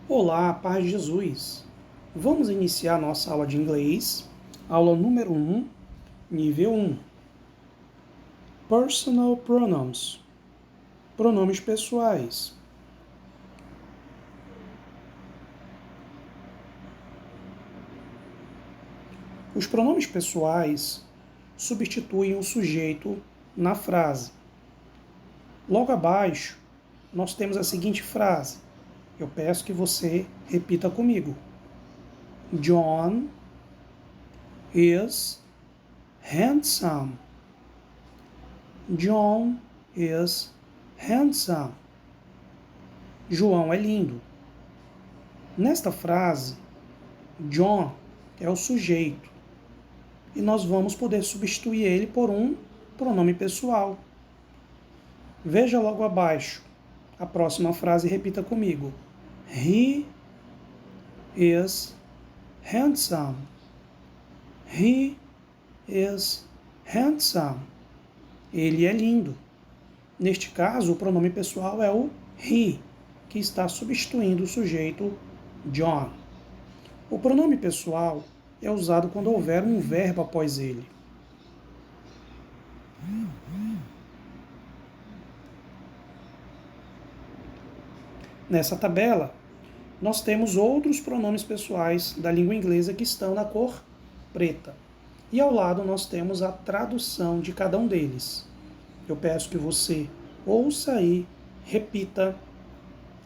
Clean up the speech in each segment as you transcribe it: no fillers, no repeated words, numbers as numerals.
Olá, paz de Jesus. Vamos iniciar nossa aula de inglês, aula número 1, nível 1. Personal pronouns. Pronomes pessoais. Os pronomes pessoais substituem o sujeito na frase. Logo abaixo, nós temos a seguinte frase. Eu peço que você repita comigo. John is handsome. John is handsome. João é lindo. Nesta frase, John é o sujeito e nós vamos poder substituir ele por um pronome pessoal. Veja logo abaixo a próxima frase e repita comigo. He is handsome. He is handsome. Ele é lindo. Neste caso, o pronome pessoal é o he, que está substituindo o sujeito John. O pronome pessoal é usado quando houver um verbo após ele. Nessa tabela, nós temos outros pronomes pessoais da língua inglesa que estão na cor preta. E ao lado nós temos a tradução de cada um deles. Eu peço que você ouça e repita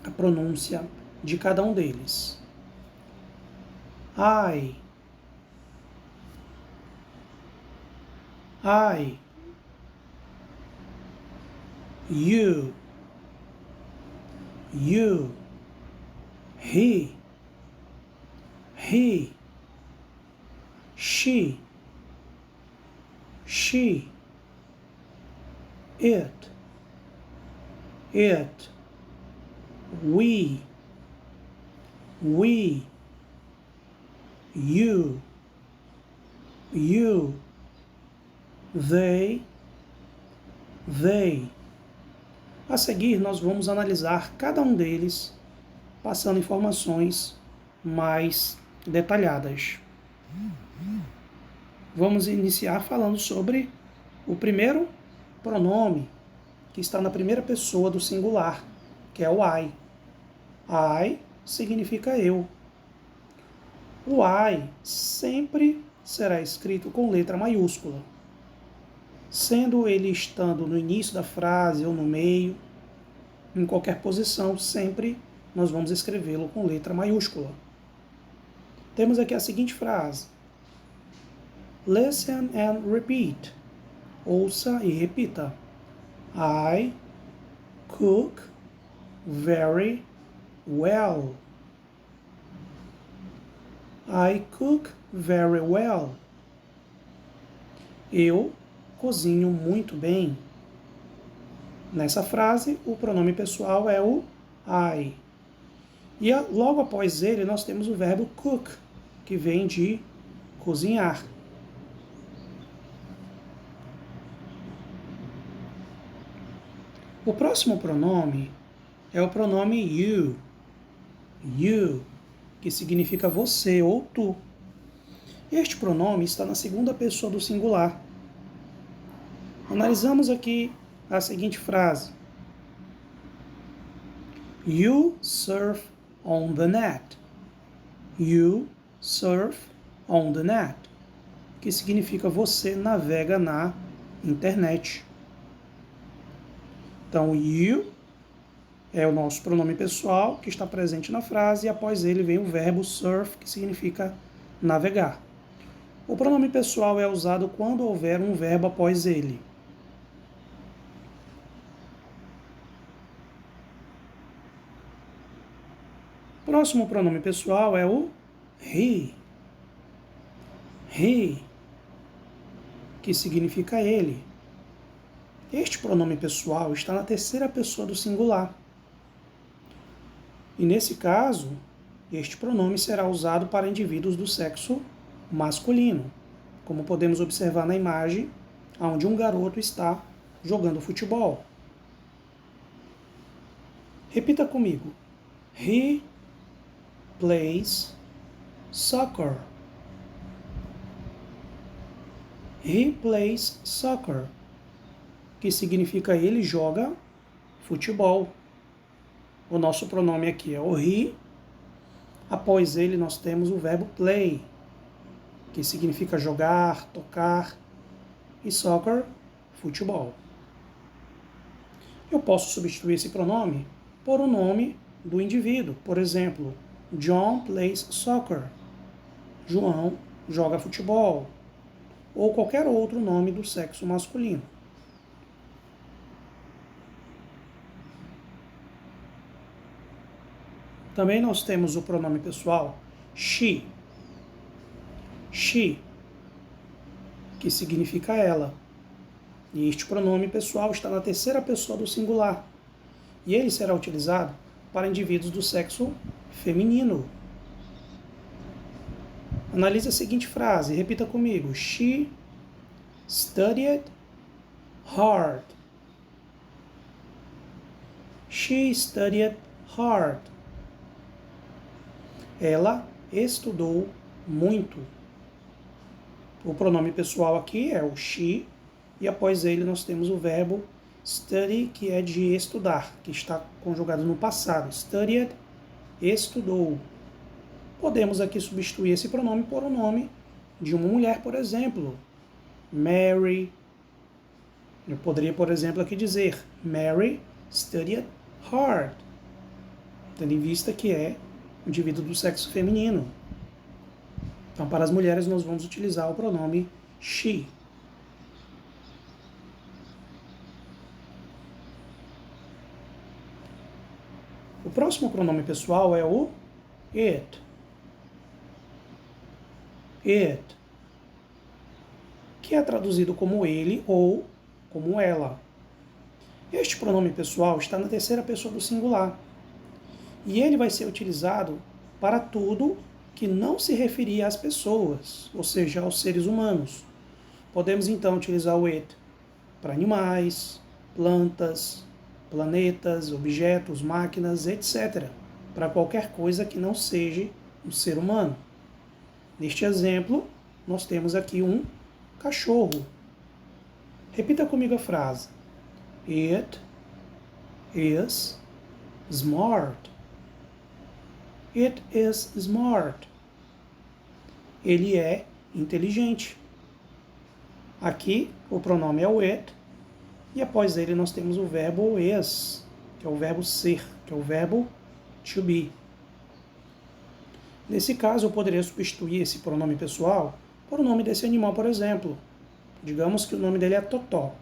a pronúncia de cada um deles. I, you, he, she, it, we, you, they. A seguir, nós vamos analisar cada um deles, passando informações mais detalhadas. Vamos iniciar falando sobre o primeiro pronome, que está na primeira pessoa do singular, que é o I. I significa eu. O I sempre será escrito com letra maiúscula, sendo ele estando no início da frase ou no meio, em qualquer posição, sempre nós vamos escrevê-lo com letra maiúscula. Temos aqui a seguinte frase. Listen and repeat. Ouça e repita. I cook very well. I cook very well. Eu cozinho muito bem. Nessa frase, o pronome pessoal é o I. E logo após ele, nós temos o verbo cook, que vem de cozinhar. O próximo pronome é o pronome you. You, que significa você ou tu. Este pronome está na segunda pessoa do singular. Analisamos aqui a seguinte frase. You surf on the net. You surf on the net, que significa você navega na internet. Então, you é o nosso pronome pessoal que está presente na frase e após ele vem o verbo surf, que significa navegar. O pronome pessoal é usado quando houver um verbo após ele. O próximo pronome pessoal é o he. He, que significa ele. Este pronome pessoal está na terceira pessoa do singular. E nesse caso, este pronome será usado para indivíduos do sexo masculino, como podemos observar na imagem, onde um garoto está jogando futebol. Repita comigo. He plays soccer. He plays soccer, que significa ele joga futebol. O nosso pronome aqui é o he. Após ele nós temos o verbo play, que significa jogar, tocar, e soccer, futebol. Eu posso substituir esse pronome por o nome do indivíduo. Por exemplo, John plays soccer. João joga futebol. Ou qualquer outro nome do sexo masculino. Também nós temos o pronome pessoal she. She, que significa ela. E este pronome pessoal está na terceira pessoa do singular. E ele será utilizado para indivíduos do sexo feminino. Analise a seguinte frase, repita comigo. She studied hard. She studied hard. Ela estudou muito. O pronome pessoal aqui é o she, e após ele nós temos o verbo study, que é de estudar, que está conjugado no passado. Studied, estudou. Podemos aqui substituir esse pronome por o nome de uma mulher, por exemplo. Mary. Eu poderia, por exemplo, aqui dizer Mary studied hard, tendo em vista que é um indivíduo do sexo feminino. Então, para as mulheres, nós vamos utilizar o pronome she. O próximo pronome pessoal é o it. It, que é traduzido como ele ou como ela. Este pronome pessoal está na terceira pessoa do singular. E ele vai ser utilizado para tudo que não se referia às pessoas, ou seja, aos seres humanos. Podemos então utilizar o it para animais, plantas, planetas, objetos, máquinas, etc. Para qualquer coisa que não seja um ser humano. Neste exemplo, nós temos aqui um cachorro. Repita comigo a frase. It is smart. It is smart. Ele é inteligente. Aqui o pronome é o it, e após ele nós temos o verbo is, que é o verbo ser, que é o verbo to be. Nesse caso, eu poderia substituir esse pronome pessoal por o nome desse animal, por exemplo. Digamos que o nome dele é Totó.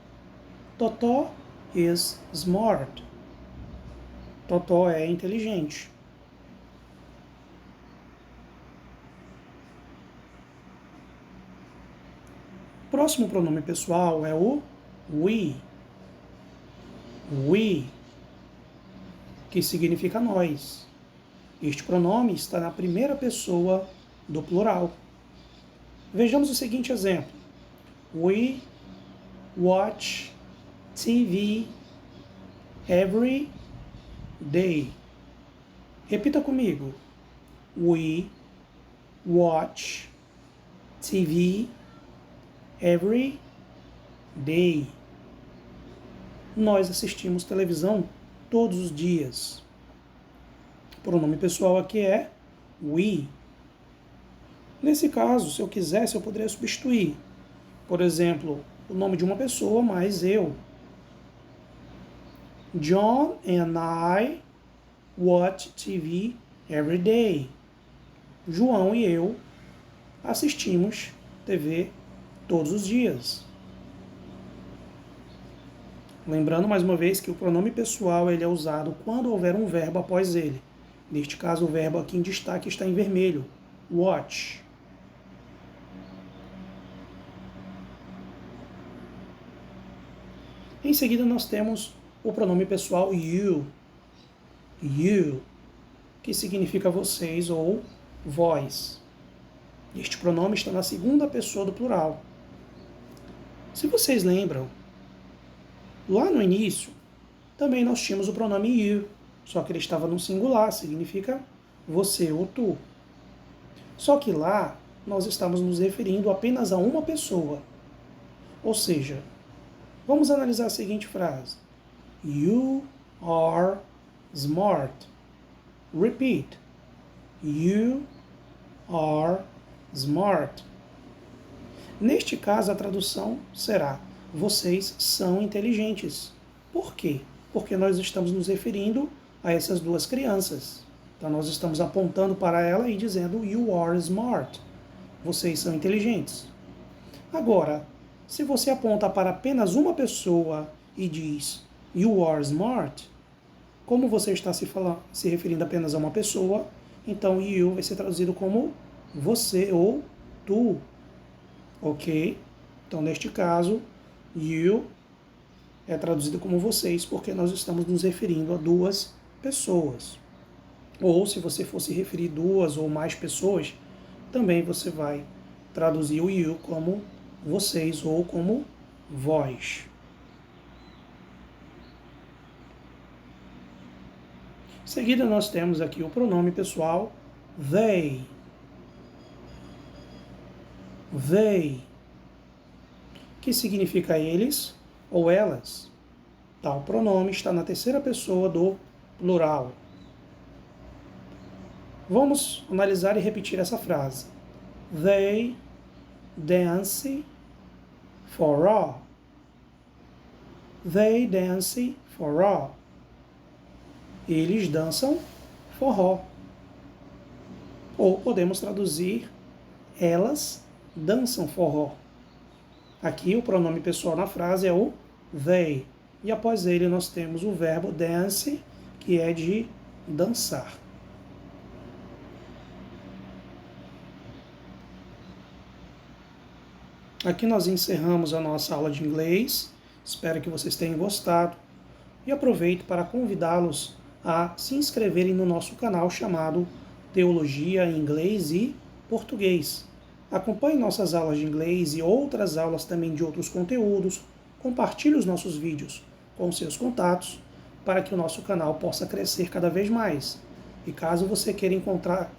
Totó is smart. Totó é inteligente. O próximo pronome pessoal é o we. We, que significa nós. Este pronome está na primeira pessoa do plural. Vejamos o seguinte exemplo. We watch TV every day. Repita comigo. We watch TV every day. Nós assistimos televisão todos os dias. O pronome pessoal aqui é we. Nesse caso, se eu quisesse, eu poderia substituir. Por exemplo, o nome de uma pessoa mais eu. John and I watch TV every day. João e eu assistimos TV todos os dias. Lembrando mais uma vez que o pronome pessoal ele é usado quando houver um verbo após ele. Neste caso, o verbo aqui em destaque está em vermelho. Watch. Em seguida, nós temos o pronome pessoal you. You, que significa vocês ou vós. Este pronome está na segunda pessoa do plural. Se vocês lembram, lá no início, também nós tínhamos o pronome you, só que ele estava no singular, significa você ou tu. Só que lá nós estamos nos referindo apenas a uma pessoa. Ou seja, vamos analisar a seguinte frase. You are smart. Repeat. You are smart. Neste caso, a tradução será: vocês são inteligentes. Por quê? Porque nós estamos nos referindo a essas duas crianças. Então, nós estamos apontando para ela e dizendo: You are smart. Vocês são inteligentes. Agora, se você aponta para apenas uma pessoa e diz You are smart, como você está se referindo apenas a uma pessoa, então you vai ser traduzido como você ou tu. Ok? Então, neste caso, you é traduzido como vocês, porque nós estamos nos referindo a duas pessoas. Ou, se você for se referir duas ou mais pessoas, também você vai traduzir o you como vocês ou como vós. Em seguida, nós temos aqui o pronome pessoal they. They, que significa eles ou elas. Tal pronome está na terceira pessoa do plural. Vamos analisar e repetir essa frase. They dance forró. They dance forró. Eles dançam forró. Ou podemos traduzir elas dançam forró. Aqui o pronome pessoal na frase é o they. E após ele nós temos o verbo dance, que é de dançar. Aqui nós encerramos a nossa aula de inglês. Espero que vocês tenham gostado. E aproveito para convidá-los a se inscreverem no nosso canal chamado Teologia em Inglês e Português. Acompanhe nossas aulas de inglês e outras aulas também de outros conteúdos. Compartilhe os nossos vídeos com seus contatos para que o nosso canal possa crescer cada vez mais. E caso você queira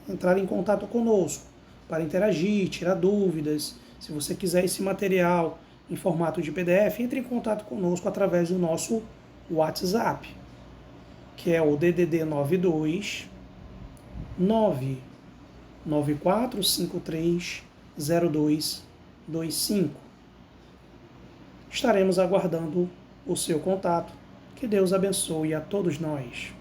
entrar em contato conosco para interagir, tirar dúvidas, se você quiser esse material em formato de PDF, entre em contato conosco através do nosso WhatsApp, que é o DDD 92 99453 0225. Estaremos aguardando o seu contato. Que Deus abençoe a todos nós.